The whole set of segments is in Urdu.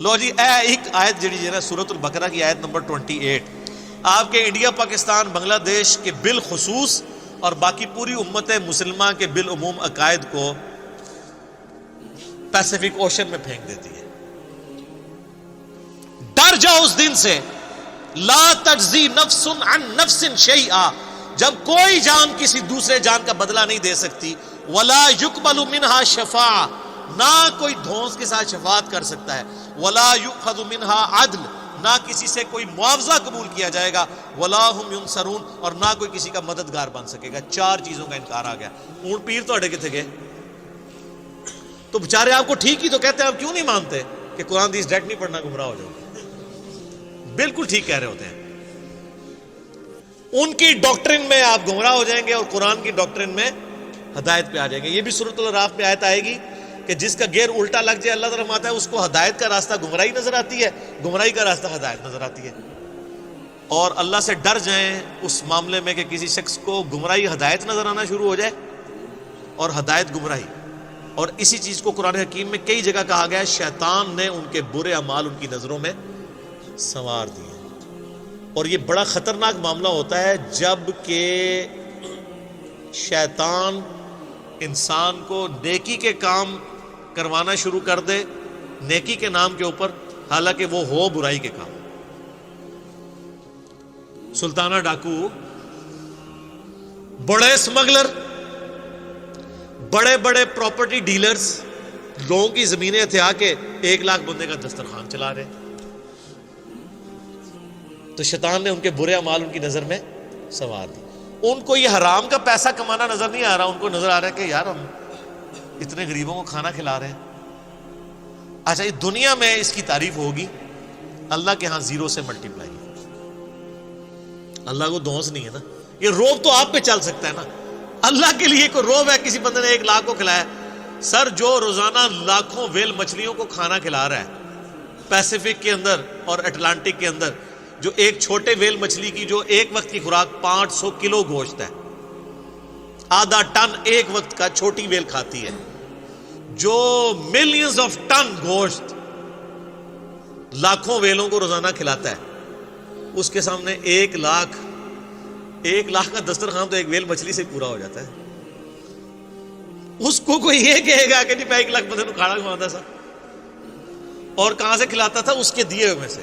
لو جی اے ایک آیت جڑی ہے نا سورۃ البقرہ کی آیت نمبر 28، آپ کے انڈیا پاکستان بنگلہ دیش کے بالخصوص اور باقی پوری امت مسلمہ کے بالعموم عقائد کو پیسیفک اوشن میں پھینک دیتی ہے۔ ڈر جاؤ اس دن سے، لا تجزی نفس عن نفس شیئا، جب کوئی جان کسی دوسرے جان کا بدلہ نہیں دے سکتی، ولا یقبل منہا شفاعہ، نہ کوئی دھونس کے ساتھ شفاعت کر سکتا ہے، ولا یؤخذ منہا عدل، نہ کسی سے کوئی معاوضہ قبول کیا جائے گا، ولا ہم ینصرون، اور نہ کوئی کسی کا مددگار بن سکے گا۔ چار چیزوں کا انکار آ گیا۔ اونٹ پیر تو اڑے کتنے گئے؟ تو بےچارے آپ کو ٹھیک ہی تو کہتے ہیں، آپ کیوں نہیں مانتے کہ قرآن دیس ڈائریکٹ نہیں پڑھنا گمراہ ہو جاؤ؟ بالکل ٹھیک کہہ رہے ہوتے ہیں۔ ان کی ڈاکٹرن میں آپ گمراہ ہو جائیں گے اور قرآن کی ڈاکٹرن میں ہدایت پہ آ جائیں گے۔ یہ بھی سورۃ الاعراف میں آیت آئے گی کہ جس کا گیئر الٹا لگ جائے، اللہ تعالیٰ فرماتا ہے اس کو ہدایت کا راستہ گمراہی نظر آتی ہے، گمراہی کا راستہ ہدایت نظر آتی ہے۔ اور اللہ سے ڈر جائیں اس معاملے میں کہ کسی شخص کو گمراہی ہدایت نظر آنا شروع ہو جائے اور ہدایت گمراہی۔ اور اسی چیز کو قرآن حکیم میں کئی جگہ کہا گیا ہے، شیطان نے ان کے برے اعمال ان کی نظروں میں سنوار دیے۔ اور یہ بڑا خطرناک معاملہ ہوتا ہے جب کہ شیطان انسان کو نیکی کے کام کروانا شروع کر دے نیکی کے نام کے اوپر، حالانکہ وہ ہو برائی کے کام۔ سلطانہ ڈاکو، بڑے اسمگلر، بڑے بڑے پراپرٹی ڈیلرز لوگوں کی زمینیں ہتھیا کے 1 لاکھ بندے کا دسترخوان چلا رہے، تو شیطان نے ان کے برے اعمال ان کی نظر میں سنوار دی۔ ان کو یہ حرام کا پیسہ کمانا نظر نہیں آ رہا، ان کو نظر آ رہا ہے کہ یار ہم اتنے غریبوں کو کھانا کھلا رہے ہیں۔ اچھا، یہ دنیا میں اس کی تعریف ہوگی، اللہ کے ہاں 0 سے ملٹیپلائی ہے۔ اللہ کو دھونس نہیں ہے نا، یہ روب تو آپ پہ چل سکتا ہے نا۔ اللہ کے لیے کوئی روب ہے کسی بندے نے 1 لاکھ کو کھلایا؟ سر، جو روزانہ لاکھوں ویل مچھلیوں کو کھانا کھلا رہا ہے پیسیفک کے اندر اور اٹلانٹک کے اندر، جو ایک چھوٹے ویل مچھلی کی جو ایک وقت کی خوراک 500 کلو گوشت ہے، آدھا ٹن ایک وقت کا چھوٹی ویل کھاتی ہے، جو ملینز آف ٹن گوشت لاکھوں ویلوں کو روزانہ کھلاتا ہے، اس کے سامنے 1 لاکھ کا دسترخوان تو ایک ویل مچھلی سے پورا ہو جاتا ہے۔ اس کو کوئی یہ کہے گا کہ نہیں میں 1 لاکھ بندے کو کھانا کھواتا تھا، اور کہاں سے کھلاتا تھا؟ اس کے دیے ہوئے میں سے،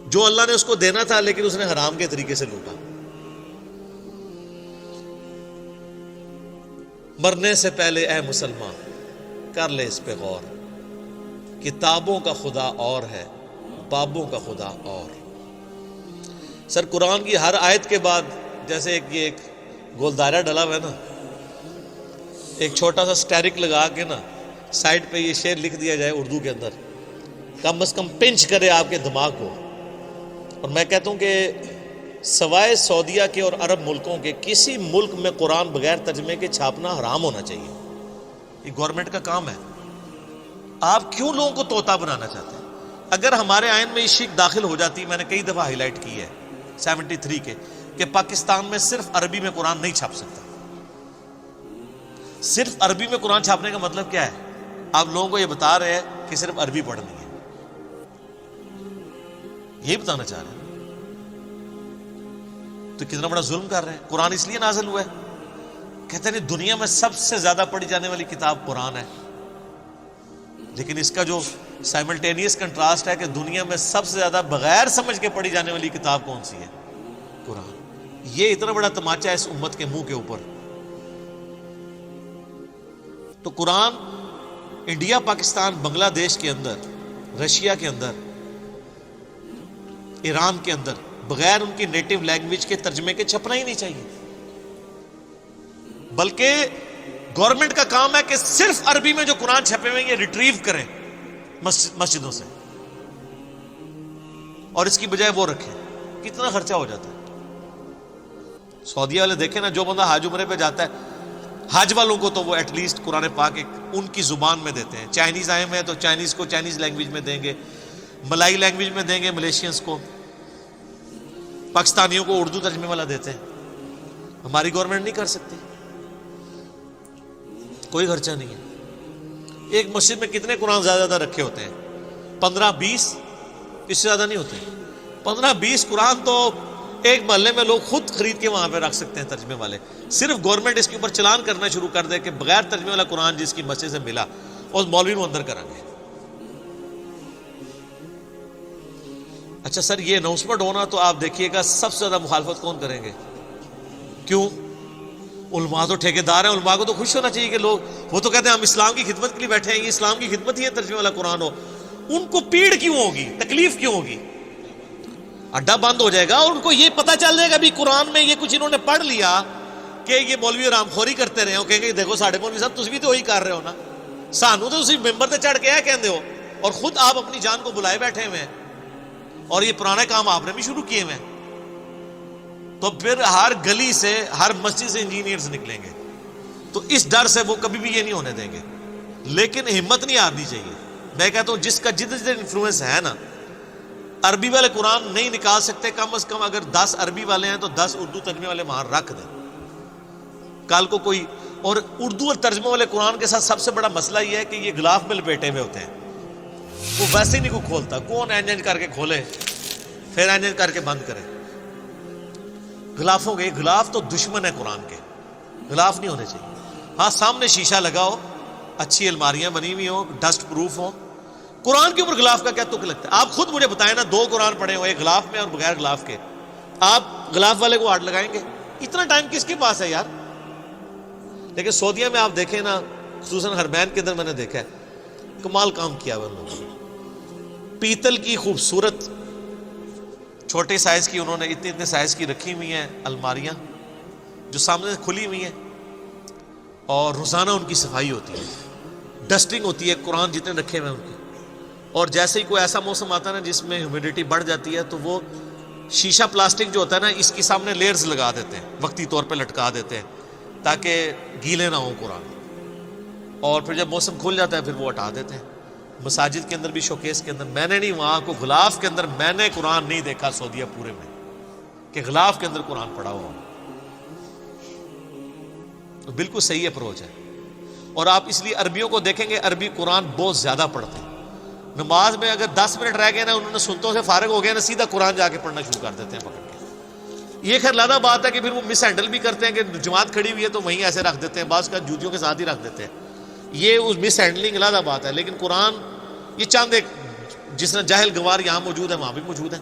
جو اللہ نے اس کو دینا تھا لیکن اس نے حرام کے طریقے سے لوٹا۔ مرنے سے پہلے اے مسلمان کر لے اس پہ غور، کتابوں کا خدا اور ہے، بابوں کا خدا اور۔ سر، قرآن کی ہر آیت کے بعد جیسے ایک گول دائرہ ڈلا ہوا ہے نا، ایک چھوٹا سا سٹیرک لگا کے نا سائڈ پہ یہ شعر لکھ دیا جائے اردو کے اندر، کم از کم پنچ کرے آپ کے دماغ کو۔ اور میں کہتا ہوں کہ سوائے سعودیہ کے اور عرب ملکوں کے کسی ملک میں قرآن بغیر ترجمے کے چھاپنا حرام ہونا چاہیے۔ یہ گورنمنٹ کا کام ہے۔ آپ کیوں لوگوں کو طوطا بنانا چاہتے ہیں؟ اگر ہمارے آئین میں یہ شک داخل ہو جاتی، میں نے کئی دفعہ ہائی لائٹ کی ہے 73 کے، کہ پاکستان میں صرف عربی میں قرآن نہیں چھاپ سکتا۔ صرف عربی میں قرآن چھاپنے کا مطلب کیا ہے؟ آپ لوگوں کو یہ بتا رہے ہیں کہ صرف عربی پڑھنی ہے، یہ بتانا چاہ رہے ہیں۔ تو کتنا بڑا ظلم کر رہے ہیں۔ قرآن اس لیے نازل ہوا ہے، کہتے ہیں دنیا میں سب سے زیادہ پڑھی جانے والی کتاب قرآن ہے، لیکن اس کا جو سائملٹینیس کنٹراسٹ ہے کہ دنیا میں سب سے زیادہ بغیر سمجھ کے پڑھی جانے والی کتاب کون سی ہے؟ قرآن۔ یہ اتنا بڑا تماچا ہے اس امت کے منہ کے اوپر۔ تو قرآن انڈیا، پاکستان، بنگلہ دیش کے اندر، رشیا کے اندر، ایران کے اندر بغیر ان کی نیٹو لینگویج کے ترجمے کے چھپنا ہی نہیں چاہیے، بلکہ گورنمنٹ کا کام ہے کہ صرف عربی میں جو قرآن چھپے ہوئے یہ ریٹریو کریں مسجدوں سے، اور اس کی بجائے وہ رکھیں۔ کتنا خرچہ ہو جاتا ہے۔ سعودیہ والے دیکھیں نا، جو بندہ حج عمرے پہ جاتا ہے، حج والوں کو تو وہ ایٹ لیسٹ قرآن پاک ان کی زبان میں دیتے ہیں۔ چائنیز آئے ہوئے ہیں تو چائنیز کو چائنیز لینگویج میں دیں گے، ملائی لینگویج میں دیں گے ملیشینز کو، پاکستانیوں کو اردو ترجمے والا دیتے ہیں۔ ہماری گورنمنٹ نہیں کر سکتی، کوئی خرچہ نہیں ہے۔ ایک مسجد میں کتنے قرآن زیادہ رکھے ہوتے ہیں؟ 15-20، اس سے زیادہ نہیں ہوتے۔ 15-20 قرآن تو ایک محلے میں لوگ خود خرید کے وہاں پہ رکھ سکتے ہیں ترجمے والے۔ صرف گورنمنٹ اس کے اوپر چلان کرنا شروع کر دے کہ بغیر ترجمے والا قرآن جس کی مسجد سے ملا اس مولوی کو اندر کریں گے۔ اچھا سر، یہ اناؤنسمنٹ ہونا تو آپ دیکھیے گا سب سے زیادہ مخالفت کون کریں گے؟ کیوں؟ علماء تو ٹھیکیدار ہیں، علماء کو تو خوش ہونا چاہیے کہ لوگ، وہ تو کہتے ہیں ہم اسلام کی خدمت کے لیے بیٹھے ہیں، یہ اسلام کی خدمت ہی ہے ترجمے والا قرآن ہو۔ ان کو پیڑ کیوں ہوگی، تکلیف کیوں ہوگی؟ اڈا بند ہو جائے گا اور ان کو یہ پتہ چل جائے گا بھی قرآن میں یہ کچھ انہوں نے پڑھ لیا کہ یہ مولوی رام خوری کرتے رہے ہو، کہیں گے دیکھو ساڑھے مولوی صاحب تسی بھی تو وہی کر رہے ہو نا، سانو تو تسی ممبر تے چڑھ کے ہے کہندے ہو، اور خود آپ اپنی جان کو بلائے بیٹھے ہوئے ہیں، اور یہ پرانے کام آپ نے بھی شروع کیے ہوئے ہیں۔ تو پھر ہر گلی سے، ہر مسجد سے انجینئرز نکلیں گے، تو اس ڈر سے وہ کبھی بھی یہ نہیں ہونے دیں گے۔ لیکن ہمت نہیں ہارنی چاہیے۔ میں کہتا ہوں جس کا جتنے انفلوئنس ہے نا، عربی والے قرآن نہیں نکال سکتے، کم از کم اگر 10 عربی والے ہیں تو 10 اردو ترجمے والے وہاں رکھ دیں۔ کل کو کوئی، اور اردو اور ترجمے والے قرآن کے ساتھ سب سے بڑا مسئلہ یہ ہے کہ یہ غلاف میں لپیٹے ہوئے ہوتے ہیں، وہ ویسے ہی نہیں کو کھولتا، کون اینج کر کے کھولے پھر اینج کر کے بند کرے۔ غلافوں کے، غلاف تو دشمن ہے قرآن کے، غلاف نہیں ہونے چاہیے۔ ہاں سامنے شیشہ لگا ہو، اچھی الماریاں بنی ہوئی ہوں، ڈسٹ پروف ہوں۔ قرآن کے اوپر غلاف کا کیا تک لگتا ہے؟ آپ خود مجھے بتائیں نا، 2 قرآن پڑھے ہو، ایک غلاف میں اور بغیر غلاف کے، آپ غلاف والے کو ہاتھ لگائیں گے؟ اتنا ٹائم کس کے پاس ہے یار؟ لیکن سعودیہ میں آپ دیکھیں نا، خصوصاً حرمین کے اندر میں نے دیکھا ہے، کمال کام کیا ہوا لوگوں نے۔ پیتل کی خوبصورت چھوٹے سائز کی انہوں نے اتنے سائز کی رکھی ہوئی ہیں الماریاں جو سامنے سے کھلی ہوئی ہیں، اور روزانہ ان کی صفائی ہوتی ہے، ڈسٹنگ ہوتی ہے، قرآن جتنے رکھے ہوئے ہیں ان کی۔ اور جیسے ہی کوئی ایسا موسم آتا ہے نا جس میں ہیومیڈیٹی بڑھ جاتی ہے، تو وہ شیشہ پلاسٹک جو ہوتا ہے نا، اس کے سامنے لیئرز لگا دیتے ہیں، وقتی طور پہ لٹکا دیتے ہیں تاکہ گیلے نہ ہوں قرآن، اور پھر جب موسم کھل جاتا ہے پھر وہ ہٹا دیتے ہیں۔ مساجد کے اندر بھی، شوکیس کے اندر، میں نے نہیں، وہاں کو غلاف کے اندر میں نے قرآن نہیں دیکھا سعودیہ پورے میں کہ غلاف کے اندر قرآن پڑھا ہوا۔ تو بالکل صحیح اپروچ ہے۔ اور آپ اس لیے عربیوں کو دیکھیں گے، عربی قرآن بہت زیادہ پڑھتے ہیں۔ نماز میں اگر 10 منٹ رہ گئے نا، انہوں نے سنتوں سے فارغ ہو گیا نا، سیدھا قرآن جا کے پڑھنا شروع کر دیتے ہیں پکڑ کے۔ یہ خیر لادہ بات ہے کہ پھر وہ مس ہینڈل بھی کرتے ہیں کہ جماعت کھڑی ہوئی ہے تو وہیں ایسے رکھ دیتے ہیں، بعض کا جوتیوں کے ساتھ ہی رکھ دیتے ہیں، یہ اس مس ہینڈلنگ لادہ بات ہے۔ لیکن قرآن یہ چاند ایک، جس طرح جاہل گوار یہاں موجود ہے وہاں بھی موجود ہے،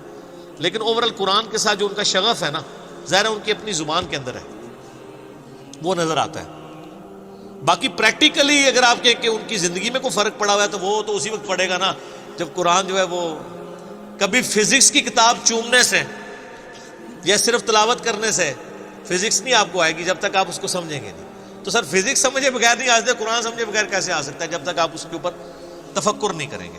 لیکن اوورال قرآن کے ساتھ جو ان کا شغف ہے نا، ظاہر ہے ان کی اپنی زبان کے اندر ہے، وہ نظر آتا ہے۔ باقی پریکٹیکلی اگر آپ کہیں کہ ان کی زندگی میں کوئی فرق پڑا ہوا ہے تو وہ تو اسی وقت پڑے گا نا جب قرآن جو ہے وہ کبھی فزکس کی کتاب چومنے سے یا صرف تلاوت کرنے سے فزکس نہیں آپ کو آئے گی جب تک آپ اس کو سمجھیں گے نہیں۔ تو سر فزکس سمجھے بغیر نہیں آ سکتے، قرآن سمجھے بغیر کیسے آ سکتا ہے جب تک آپ اس کے اوپر تفکر نہیں کریں گے۔